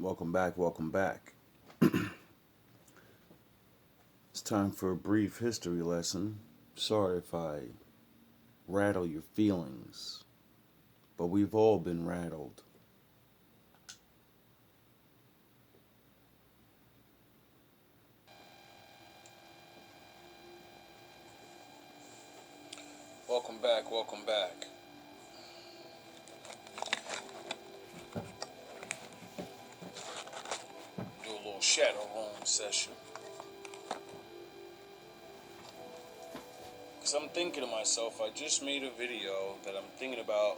Welcome back, welcome back. It's time for a brief history lesson. Sorry if I rattle your feelings, but we've all been rattled. Welcome back, welcome back. Do a little shadow room session. Because I'm thinking to myself, I just made a video that I'm thinking about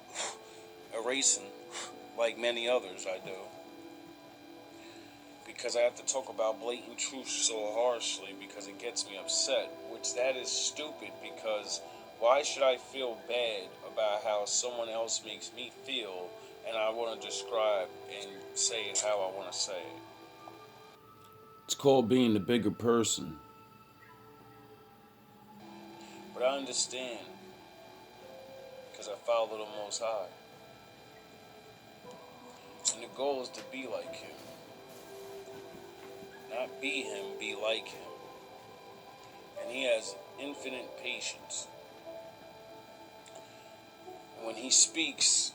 erasing, like many others I do. Because I have to talk about blatant truth so harshly because it gets me upset. Which that is stupid because why should I feel bad about how someone else makes me feel and I want to describe and say it how I want to say it? It's called being the bigger person. But I understand because I follow the Most High. And the goal is to be like Him. Not be Him, be like Him. And He has infinite patience. And when He speaks,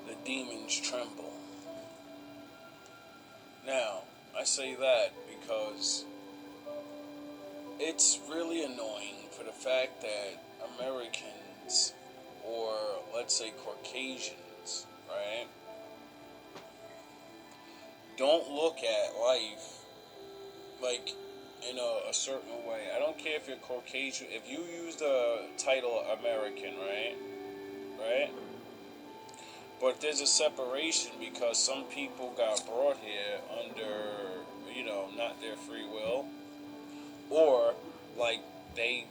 the demons tremble. Now, I say that because it's really annoying for the fact that Americans, or let's say Caucasians, right, don't look at life like in a certain way. I don't care if you're Caucasian. If you use the title American, right, right, but there's a separation because some people got brought here under, not their free will, or like they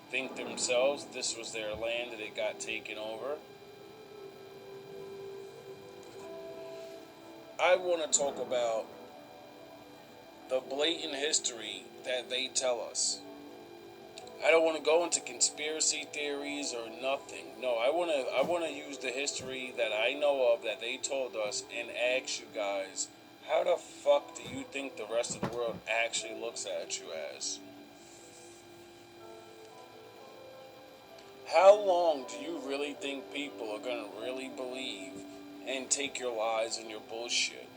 think themselves this was their land and it got taken over. I want to talk about the blatant history that they tell us. I don't want to go into conspiracy theories or nothing. No, I want to use the history that I know of that they told us and ask you guys, how the fuck do you think the rest of the world actually looks at you as? How long do you really think people are going to really believe and take your lies and your bullshit?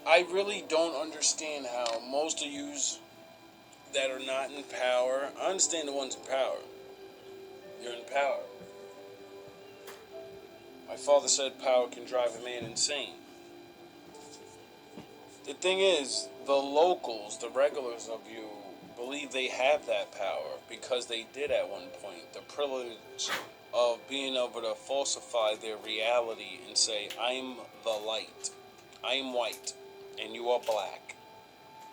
I really don't understand how most of yous that are not in power, I understand the ones in power. You're in power. My father said power can drive a man insane. The thing is, the locals, the regulars of you, believe they have that power because they did at one point. The privilege of being able to falsify their reality and say, I'm the light. I am white and you are black.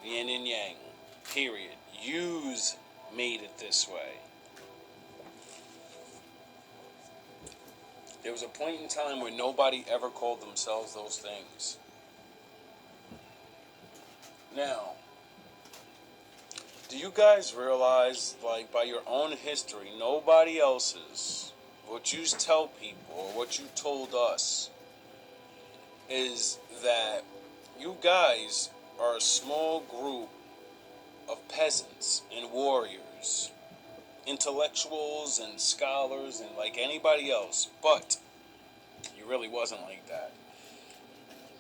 Yin and yang. Period. Yous made it this way. There was a point in time where nobody ever called themselves those things. Now, do you guys realize, like, by your own history, nobody else's, what you tell people, or what you told us, is that you guys are a small group of peasants and warriors, intellectuals and scholars and like anybody else, but you really wasn't like that.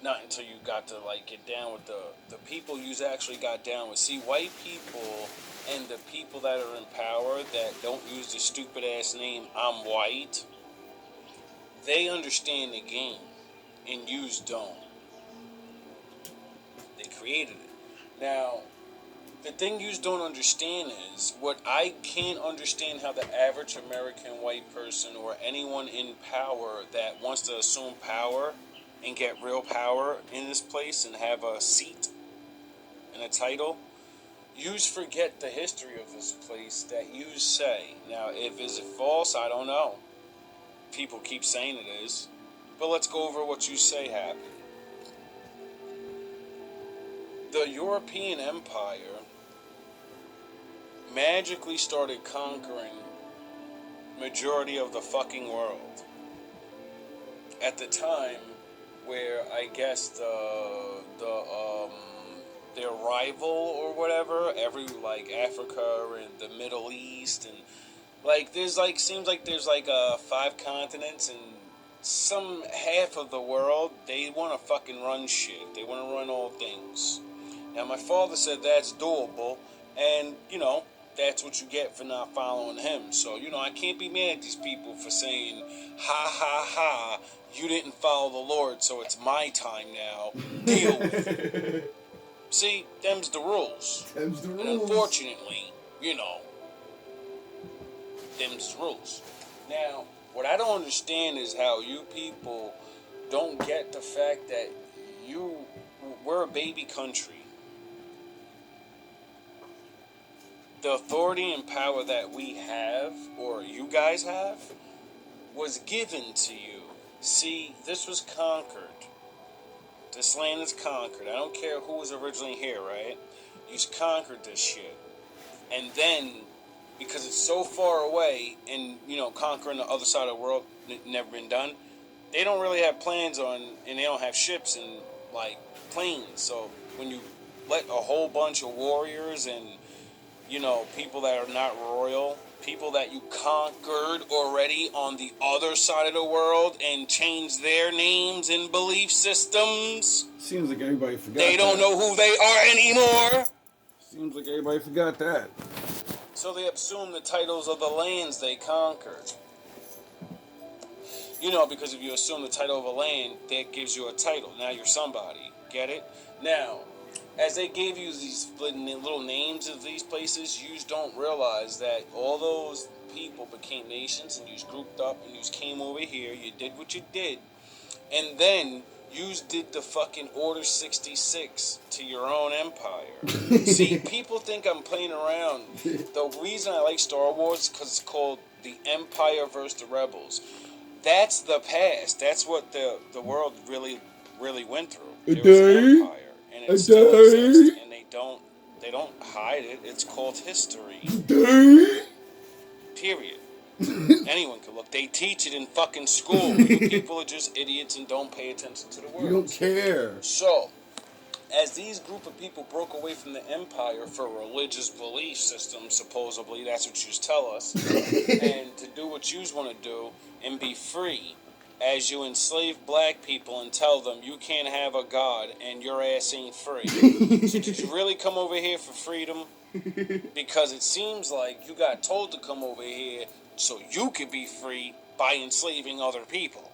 Not until you got to like get down with the people you actually got down with. See, white people and the people that are in power that don't use the stupid ass name I'm white, they understand the game and yous don't. They created it. Now, the thing you don't understand is what I can't understand how the average American white person or anyone in power that wants to assume power and get real power in this place and have a seat and a title, yous forget the history of this place that yous say. Now, if is it false, I don't know. People keep saying it is. But let's go over what you say happened. The European Empire magically started conquering majority of the fucking world. at the time where I guess their rival or whatever, every like Africa and the Middle East and like there's like seems like there's like 5 continents and some half of the world they want to fucking run shit. They want to run all things. Now my father said that's doable, and you know that's what you get for not following him. So you know I can't be mad at these people for saying ha ha ha. You didn't follow the Lord, so it's my time now. Deal with it. See, them's the rules. Them's the rules. And unfortunately, you know, them's the rules. Now, what I don't understand is how you people don't get the fact that we're a baby country. The authority and power that we have, or you guys have, was given to you. See, this was conquered. This land is conquered. I don't care who was originally here, right? You conquered this shit. And then, because it's so far away, and, you know, conquering the other side of the world, never been done, they don't really have plans on, and they don't have ships and, like, planes. So, when you let a whole bunch of warriors and, you know, people that are not royal, people that you conquered already on the other side of the world and changed their names and belief systems. Seems like everybody forgot They don't know who they are anymore. Seems like everybody forgot that. So they assume the titles of the lands they conquered. You know, because if you assume the title of a land, that gives you a title. Now you're somebody. Get it? Now, as they gave you these little names of these places, you don't realize that all those people became nations and you grouped up and you came over here, you did what you did, and then you did the fucking Order 66 to your own empire. See, people think I'm playing around. The reason I like Star Wars is because it's called The Empire versus the Rebels. That's the past. That's what the world really went through. There was an empire. And it still exists, and they don't hide it. It's called history. Period. Anyone can look. They teach it in fucking school. You people are just idiots and don't pay attention to the words. You don't care. So, as these group of people broke away from the empire for religious belief systems, supposedly, that's what you tell us, and to do what you want to do and be free, as you enslave black people and tell them you can't have a god and your ass ain't free. So did you really come over here for freedom? Because it seems like you got told to come over here so you could be free by enslaving other people.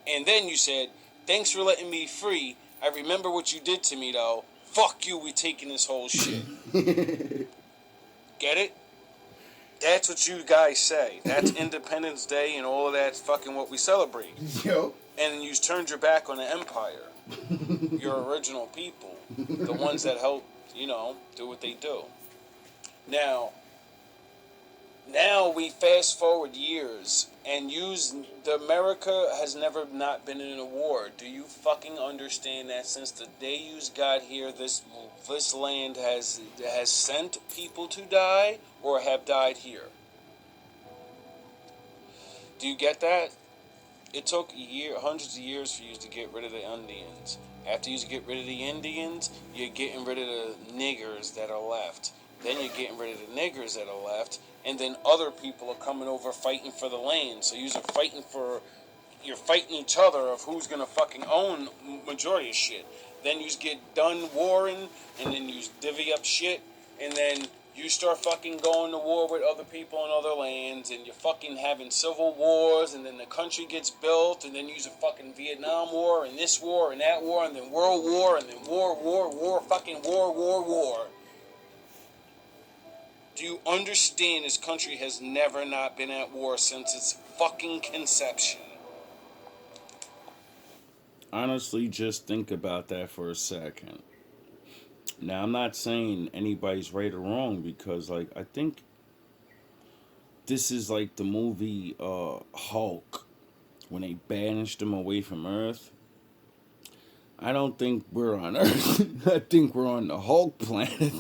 And then you said, thanks for letting me free. I remember what you did to me though. Fuck you, we taking this whole shit. Get it? That's what you guys say. That's Independence Day and all of that's fucking what we celebrate. Yo. And you turned your back on the empire. Your original people. The ones that helped, you know, do what they do. Now we fast forward years and the America has never not been in a war. Do you fucking understand that since the day you got here, this land has sent people to die or have died here? Do you get that? It took hundreds of years for you to get rid of the Indians. After you get rid of the Indians, you're getting rid of the niggers that are left. Then you're getting rid of the niggers that are left, and then other people are coming over fighting for the land. So you're fighting each other of who's gonna fucking own majority of shit. Then you get done warring, and then you divvy up shit, and then you start fucking going to war with other people on other lands, and you're fucking having civil wars, and then the country gets built, and then you use a fucking Vietnam War, and this war, and that war, and then World War, and then war, fucking war. Do you understand this country has never not been at war since its fucking conception? Honestly, just think about that for a second. Now, I'm not saying anybody's right or wrong because, like, I think this is like the movie Hulk when they banished him away from Earth. I don't think we're on Earth. I think we're on the Hulk planet.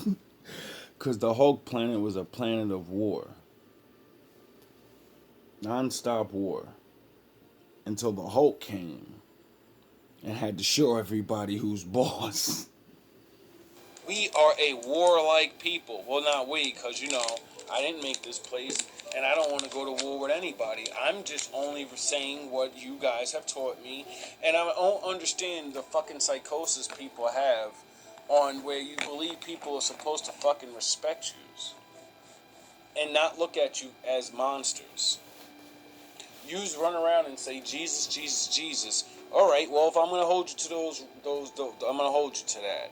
Because the Hulk planet was a planet of war. Non-stop war. until the Hulk came and had to show everybody who's boss. We are a warlike people. Well, not we, because, I didn't make this place, and I don't want to go to war with anybody. I'm just only saying what you guys have taught me, and I don't understand the fucking psychosis people have on where you believe people are supposed to fucking respect you and not look at you as monsters. Yous run around and say, Jesus, Jesus, Jesus. All right, well, if I'm going to hold you to those, I'm going to hold you to that.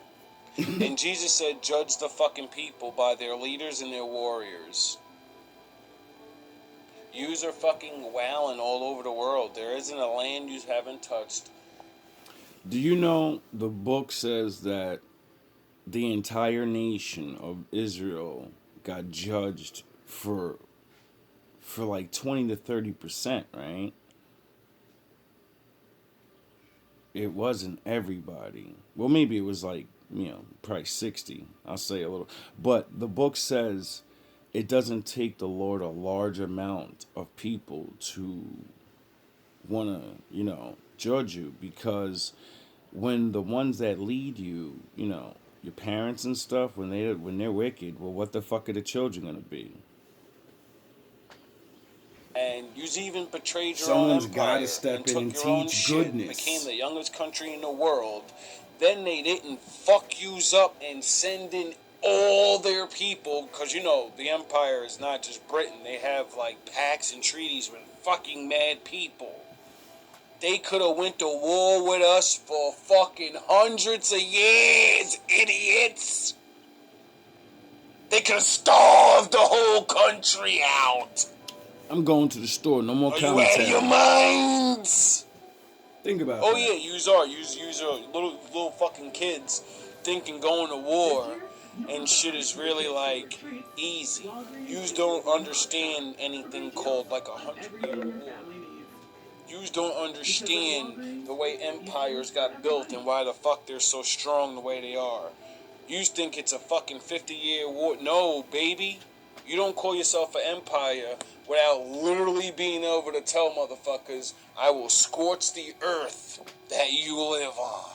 And Jesus said, judge the fucking people by their leaders and their warriors. Yous are fucking wowing all over the world. There isn't a land you haven't touched. Do you know the book says that the entire nation of Israel got judged for like 20 to 30%, right? It wasn't everybody. Well, maybe it was like, probably 60. I'll say a little. But the book says it doesn't take the Lord a large amount of people to want to, judge you, because when the ones that lead you, your parents and stuff, when they're wicked, well, what the fuck are the children gonna be? And you've even betrayed your Someone's own gotta empire step and in took and your own teach shit and goodness. became the youngest country in the world. Then they didn't fuck yous up and send in all their people, because the empire is not just Britain. They have like pacts and treaties with fucking mad people. They could have went to war with us for fucking hundreds of years, idiots. They could have starved the whole country out. I'm going to the store. No more Are you out of your minds? Think about Oh that. yeah, yous are little fucking kids thinking going to war and shit is really like easy. Yous don't understand anything called like 100-year war. Yous don't understand the way empires got built and why the fuck they're so strong the way they are. Yous think it's a fucking 50-year war. No, baby. You don't call yourself an empire without literally being able to tell motherfuckers, I will scorch the earth that you live on.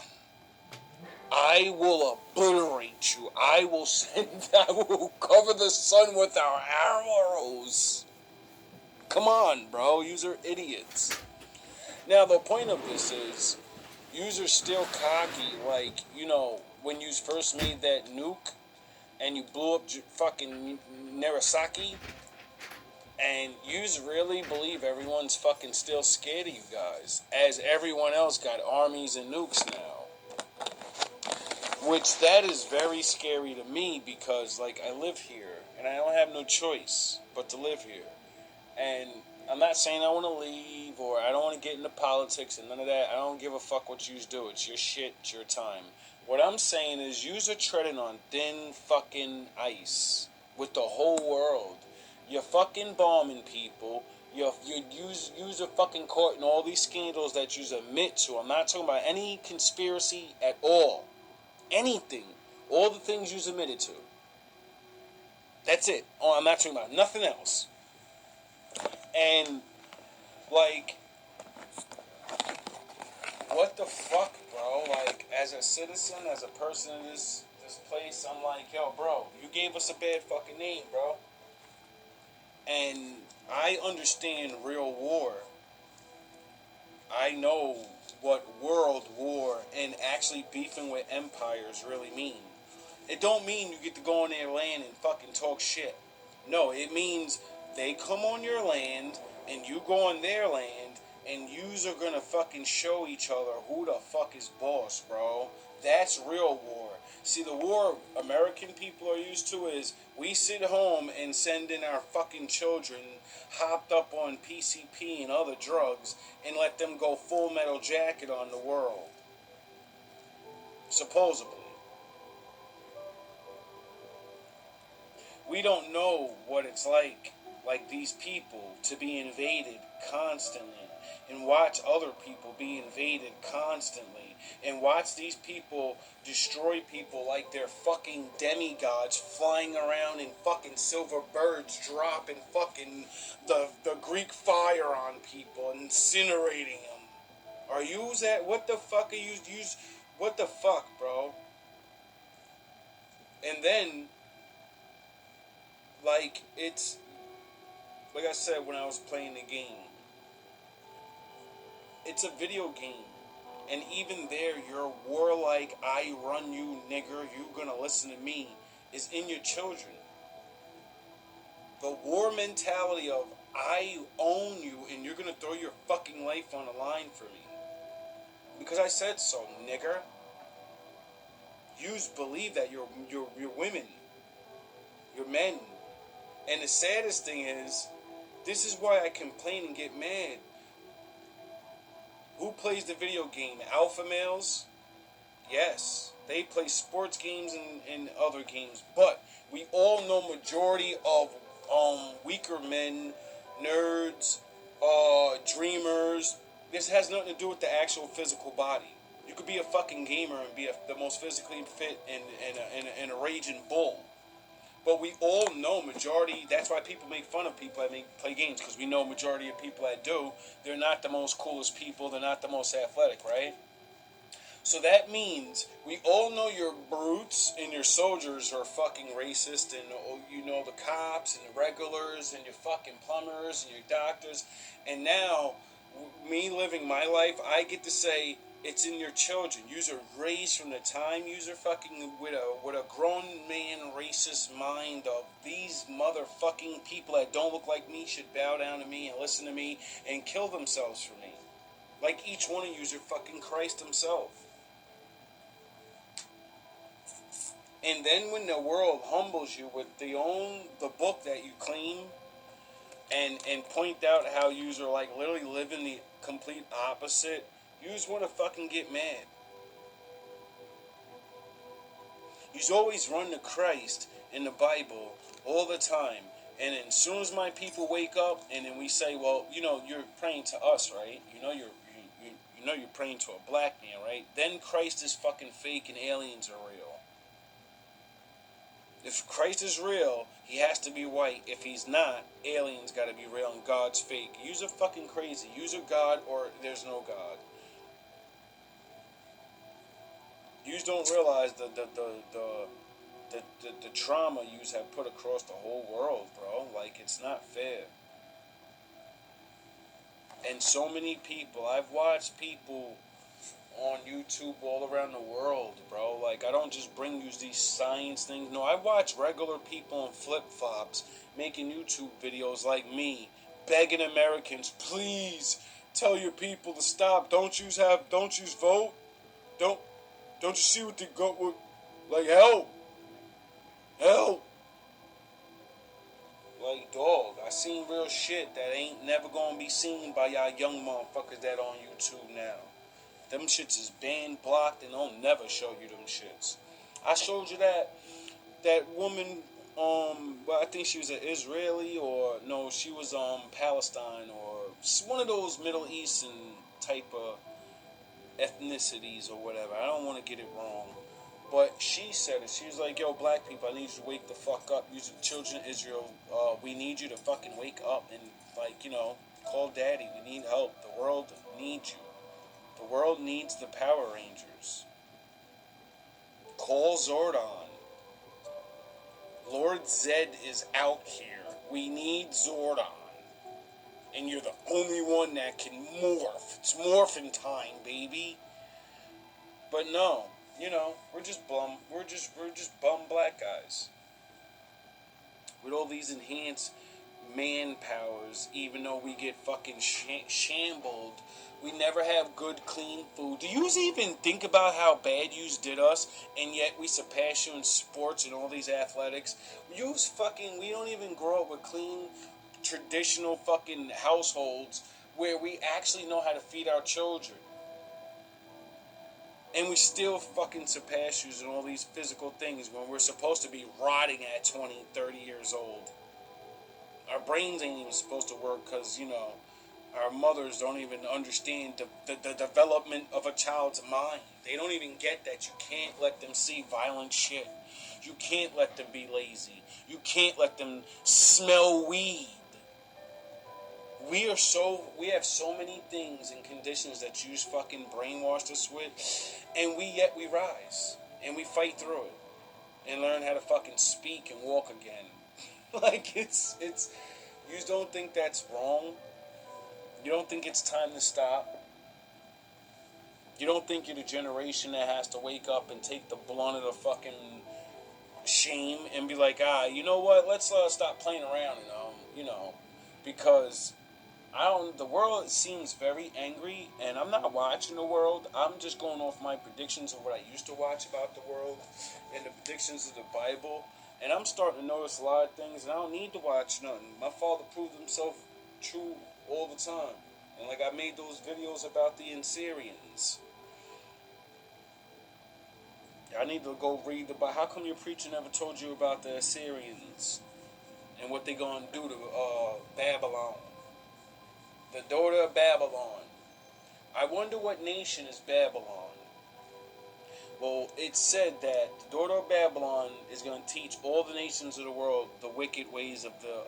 I will obliterate you. I will cover the sun with our arrows. Come on, bro. Yous are idiots. Now, the point of this is, yous are still cocky, like, when you first made that nuke, and you blew up fucking Nagasaki, and yous really believe everyone's fucking still scared of you guys, as everyone else got armies and nukes now. Which, that is very scary to me, because, like, I live here, and I don't have no choice but to live here. And I'm not saying I want to leave, or I don't want to get into politics and none of that. I don't give a fuck what yous do. It's your shit, it's your time. What I'm saying is yous are treading on thin fucking ice with the whole world. You're fucking bombing people. Yous are fucking caught in all these scandals that yous admit to. I'm not talking about any conspiracy at all. Anything. All the things yous admitted to. That's it. Oh, I'm not talking about nothing else. And, like, what the fuck, bro? Like, as a citizen, as a person in this place, I'm like, yo, bro, you gave us a bad fucking name, bro. And I understand real war. I know what world war and actually beefing with empires really mean. It don't mean you get to go on their land and fucking talk shit. No, it means they come on your land and you go on their land and yous are gonna fucking show each other who the fuck is boss, bro. That's real war. See, the war American people are used to is we sit home and send in our fucking children hopped up on PCP and other drugs and let them go Full Metal Jacket on the world. Supposedly. We don't know what it's like these people, to be invaded constantly and watch other people be invaded constantly and watch these people destroy people like they're fucking demigods flying around in fucking silver birds dropping fucking the Greek fire on people and incinerating them. Are you that? What the fuck are you? What the fuck, bro? And then, like, it's like I said when I was playing the game. It's a video game. And even there, your warlike, I run you, nigger, you gonna listen to me, is in your children. The war mentality of, I own you and you're gonna throw your fucking life on the line for me. Because I said so, nigger. You believe that you're women. You're men. And the saddest thing is, this is why I complain and get mad. Who plays the video game? Alpha males? Yes. They play sports games and other games. But we all know majority of weaker men, nerds, dreamers. This has nothing to do with the actual physical body. You could be a fucking gamer and be the most physically fit and a raging bull. But we all know majority, that's why people make fun of people that play games, because we know majority of people that do, they're not the most coolest people, they're not the most athletic, right? So that means we all know your brutes and your soldiers are fucking racist, and you know the cops and the regulars and your fucking plumbers and your doctors. And now, me living my life, I get to say it's in your children. Yous are raised from the time yous are fucking with a grown man racist mind of these motherfucking people that don't look like me should bow down to me and listen to me and kill themselves for me. Like each one of yous are fucking Christ himself. And then when the world humbles you with the book that you claim and point out how yous are like literally living the complete opposite, yous want to fucking get mad. Yous always run to Christ in the Bible all the time. And then as soon as my people wake up and then we say, well, you know, you're praying to us, right? You know you're praying to a black man, right? Then Christ is fucking fake and aliens are real. If Christ is real, he has to be white. If he's not, aliens gotta be real and God's fake. Yous are fucking crazy. Yous are God or there's no God. Yous don't realize the trauma yous have put across the whole world, bro. Like, it's not fair. And so many people, I've watched people on YouTube all around the world, bro. Like, I don't just bring you these science things. No, I watch regular people in flip-flops making YouTube videos like me, begging Americans, please tell your people to stop. Don't you vote? Don't you see what they go with? Like, help. Like, dog, I seen real shit that ain't never gonna be seen by y'all young motherfuckers that on YouTube now. Them shits is banned, blocked, and they'll never show you them shits. I showed you that woman, well, I think she was an Israeli, or no, she was Palestine, or one of those Middle Eastern type of ethnicities or whatever. I don't want to get it wrong. But she said it. She was like, yo, black people, I need you to wake the fuck up. You children of Israel, we need you to fucking wake up and, like, you know, call daddy. We need help. The world needs you. The world needs the Power Rangers. Call Zordon. Lord Zed is out here. We need Zordon. And you're the only one that can morph. It's morphin' time, baby. But no, you know, we're just bum black guys. With all these enhanced man powers, even though we get fucking shambled, we never have good, clean food. Do you even think about how bad yous did us, and yet we surpass you in sports and all these athletics? We don't even grow up with clean, traditional fucking households where we actually know how to feed our children. And we still fucking surpass you in all these physical things when we're supposed to be rotting at 20, 30 years old. Our brains ain't even supposed to work because, you know, our mothers don't even understand the development of a child's mind. They don't even get that you can't let them see violent shit. You can't let them be lazy. You can't let them smell weed. We have so many things and conditions that you fucking brainwashed us with, and we rise and we fight through it and learn how to fucking speak and walk again. Like it's you don't think that's wrong. You don't think it's time to stop. You don't think you're the generation that has to wake up and take the blunt of the fucking shame and be like, you know what? Let's stop playing around, because I don't. The world seems very angry, and I'm not watching the world. I'm just going off my predictions of what I used to watch about the world and the predictions of the Bible, and I'm starting to notice a lot of things, and I don't need to watch nothing. My father proved himself true all the time, and like I made those videos about the Assyrians. I need to go read the Bible. How come your preacher never told you about the Assyrians and what they gonna do to Babylon? The daughter of Babylon. I wonder what nation is Babylon. Well, it's said that the daughter of Babylon is going to teach all the nations of the world the wicked ways of the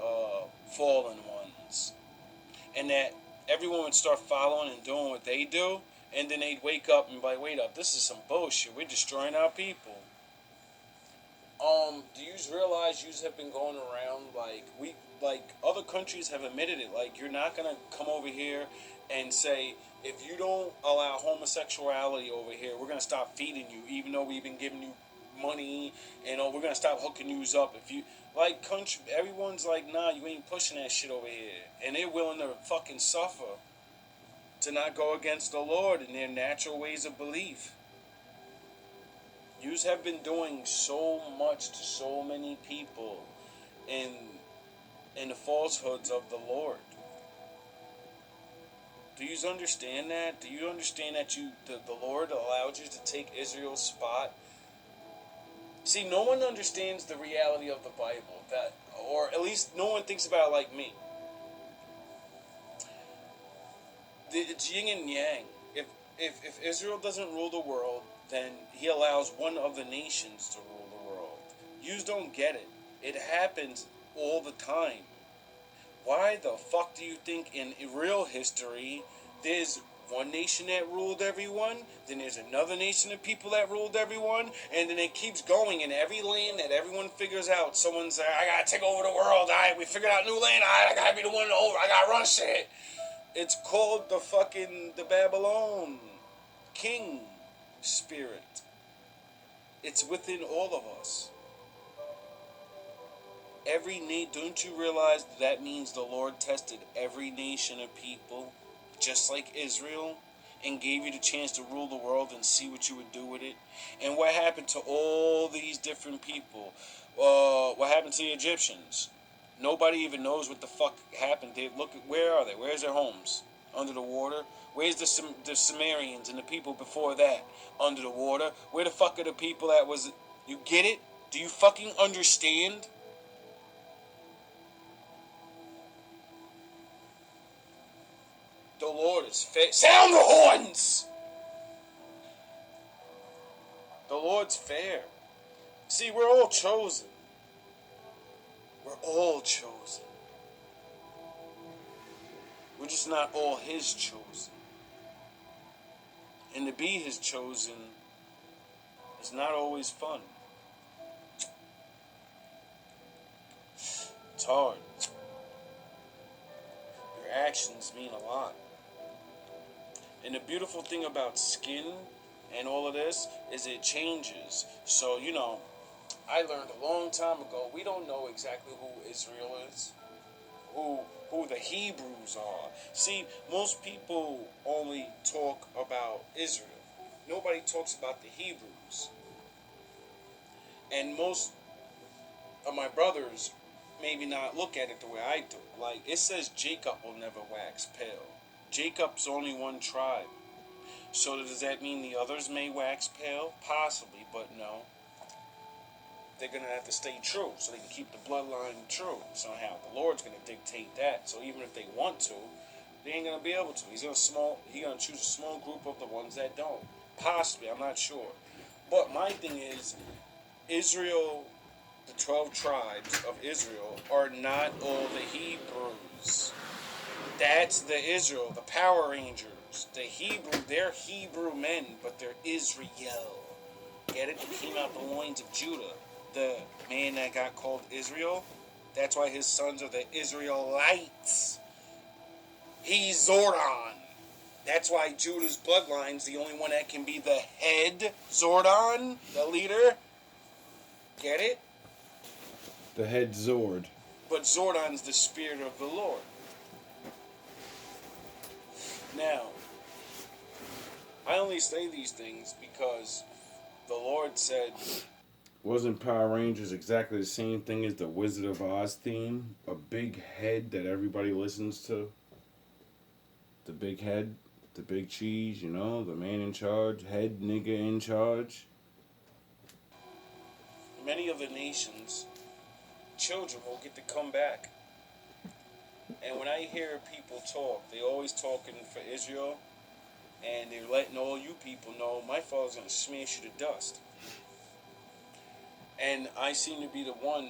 fallen ones. And that everyone would start following and doing what they do. And then they'd wake up and be like, wait up, this is some bullshit. We're destroying our people. Do you realize you have been going around like other countries have admitted it. Like, you're not gonna come over here and say, if you don't allow homosexuality over here, we're gonna stop feeding you, even though we've been giving you money, and we're gonna stop hooking you up. If you country, everyone's like, nah, you ain't pushing that shit over here, and they're willing to fucking suffer to not go against the Lord and their natural ways of belief. Yous have been doing so much to so many people in the falsehoods of the Lord. Do you understand that? Do you understand that the Lord allowed you to take Israel's spot? See, no one understands the reality of the Bible, or at least no one thinks about it like me. It's yin and yang. If Israel doesn't rule the world, then he allows one of the nations to rule the world. Yous don't get it. It happens all the time. Why the fuck do you think in real history there's one nation that ruled everyone, then there's another nation of people that ruled everyone, and then it keeps going in every land that everyone figures out. Someone's like, I gotta take over the world. We figured out new land. I gotta be the one over. I gotta run shit. It's called the Babylon king spirit. It's within all of us. Don't you realize that means the Lord tested every nation of people, just like Israel, and gave you the chance to rule the world and see what you would do with it? And what happened to all these different people? What happened to the Egyptians? Nobody even knows what the fuck happened. Where are they? Where's their homes? Under the water? Where's the Sumerians and the people before that? Under the water? Where the fuck are the people that was... You get it? Do you fucking understand? The Lord is fair. Sound the horns! The Lord's fair. See, we're all chosen. We're all chosen. We're just not all His chosen. And to be His chosen is not always fun. It's hard. Your actions mean a lot. And the beautiful thing about skin and all of this is it changes. So, I learned a long time ago, we don't know exactly who Israel is, who the Hebrews are. See, most people only talk about Israel. Nobody talks about the Hebrews. And most of my brothers maybe not look at it the way I do. Like, it says Jacob will never wax pale. Jacob's only one tribe. So does that mean the others may wax pale? Possibly, but no. They're going to have to stay true so they can keep the bloodline true somehow. The Lord's going to dictate that. So even if they want to, they ain't going to be able to. He's going to choose a small group of the ones that don't. Possibly, I'm not sure. But my thing is, Israel, the 12 tribes of Israel, are not all the Hebrews. That's the Israel, the Power Rangers, the Hebrew. They're Hebrew men, but they're Israel. Get it? They came out the loins of Judah. The man that got called Israel. That's why his sons are the Israelites. He's Zordon. That's why Judah's bloodline's the only one that can be the head Zordon, the leader. Get it? The head Zord. But Zordon's the spirit of the Lord. Now, I only say these things because the Lord said, Wasn't Power Rangers exactly the same thing as the Wizard of Oz theme? A big head that everybody listens to? The big head, the big cheese, you know, the man in charge, head nigga in charge. many of the nations, children will get to come back. And when I hear people talk, they always talking for Israel, and they're letting all you people know my father's going to smash you to dust. And I seem to be the one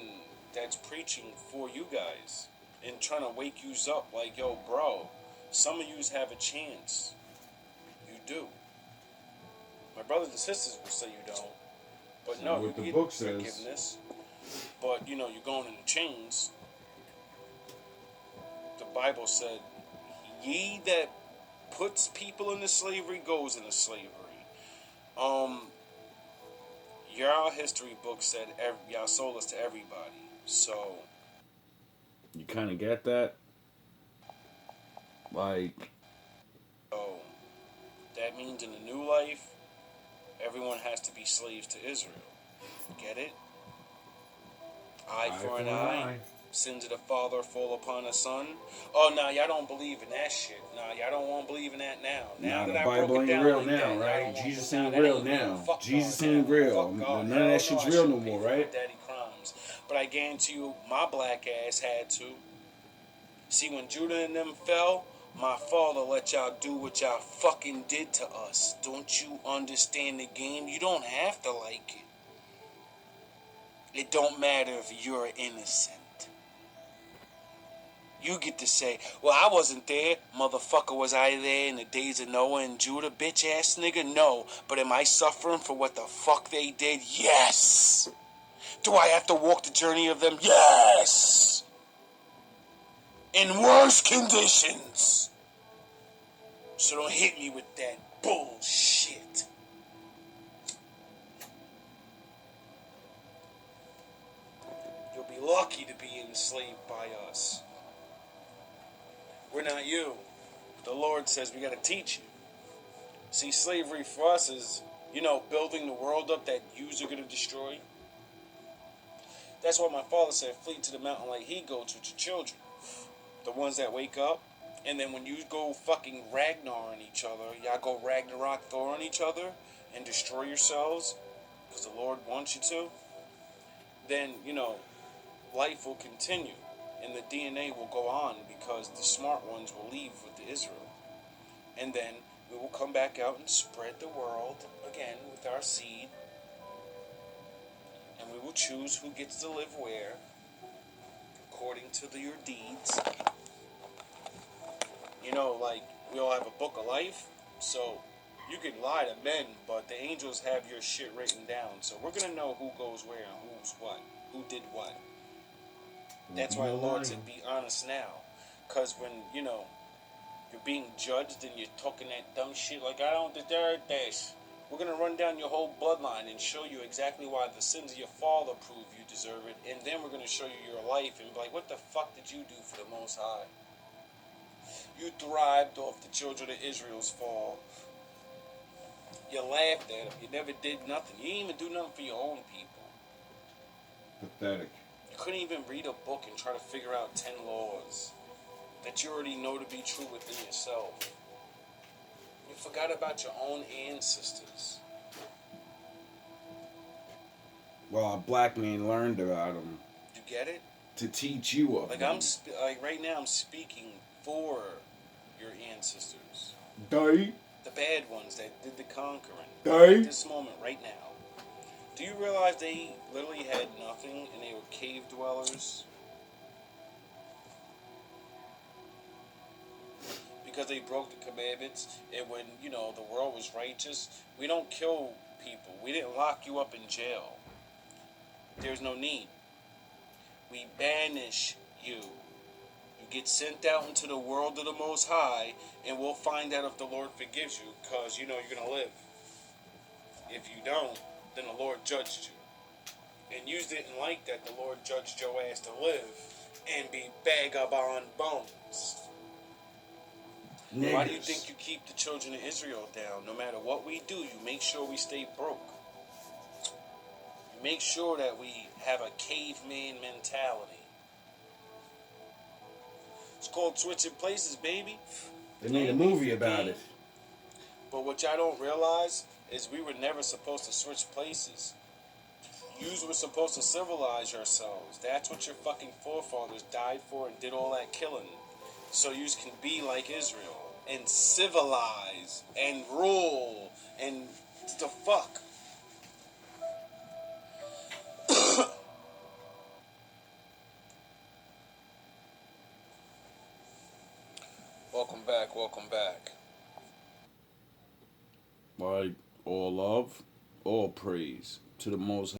that's preaching for you guys and trying to wake yous up like, yo, bro, some of yous have a chance. You do. My brothers and sisters will say you don't. But no, you What the get book says. forgiveness. But, you know, you're going into chains. The Bible said, ye that puts people into slavery goes into slavery. Your history book said y'all sold us to everybody. So You kind of get that? Like, that means in the new life, everyone has to be slaves to Israel. Get it? Eye for an eye. Sins of the father fall upon the son. Oh, no, y'all don't believe in that shit. No, y'all don't want to believe in that now. Now nah, that the I Bible broke it ain't down real like now, that, y'all right? don't want- Jesus nah, ain't that real now. Fuck Jesus God ain't now. real. Fuck God. None of Hell that shit's I real no shouldn't more, pay for my right? daddy crimes. But I guarantee you, my black ass had to. See, when Judah and them fell, my father let y'all do what y'all fucking did to us. Don't you understand the game? You don't have to like it. It don't matter if you're innocent. You get to say, well, I wasn't there. Motherfucker, was I there in the days of Noah and Judah, bitch ass nigga? No. But am I suffering for what the fuck they did? Yes. Do I have to walk the journey of them? Yes. In worse conditions. So don't hit me with that bullshit. You'll be lucky to be enslaved by us. We're not you. The Lord says we gotta teach you. See, slavery for us is, you know, building the world up that yous are gonna destroy. That's why my father said, flee to the mountain like he goes with your children. The ones that wake up. And then when you go fucking Ragnar on each other, y'all go Ragnarok Thor on each other and destroy yourselves, because the Lord wants you to, then, you know, life will continue. And the DNA will go on because the smart ones will leave with the Israel. And then we will come back out and spread the world again with our seed. And we will choose who gets to live where, according to your deeds. You know, like, we all have a book of life, so you can lie to men, but the angels have your shit written down. So we're going to know who goes where and who's what, who did what. That's why the Lord said, be honest now. Because when, you know, you're being judged and you're talking that dumb shit like, I don't deserve this. We're going to run down your whole bloodline and show you exactly why the sins of your father prove you deserve it. And then we're going to show you your life and be like, what the fuck did you do for the Most High? You thrived off the children of Israel's fall. You laughed at them. You never did nothing. You didn't even do nothing for your own people. Pathetic. You couldn't even read a book and try to figure out 10 laws that you already know to be true within yourself. You forgot about your own ancestors. Well, a black man learned about them You get it? to teach you of Like them. like right now, I'm speaking for your ancestors, Die. the bad ones that did the conquering. Die. At this moment, right now, do you realize they literally had nothing and they were cave dwellers? because they broke the commandments, and when, the world was righteous, we don't kill people. We didn't lock you up in jail. There's no need. We banish you. You get sent out into the world of the Most High, and we'll find out if the Lord forgives you, because you're going to live. If you don't, then the Lord judged you. And you didn't like that the Lord judged your ass to live and be vagabond bones. Niggers. Why do you think you keep the children of Israel down? No matter what we do, you make sure we stay broke. You make sure that we have a caveman mentality. It's called switching places, baby. They made a movie about it. But what y'all don't realize is we were never supposed to switch places. Yous were supposed to civilize yourselves. That's what your fucking forefathers died for and did all that killing. So yous can be like Israel and civilize and rule and the fuck. Welcome back, welcome back. Like, all love, all praise to the Most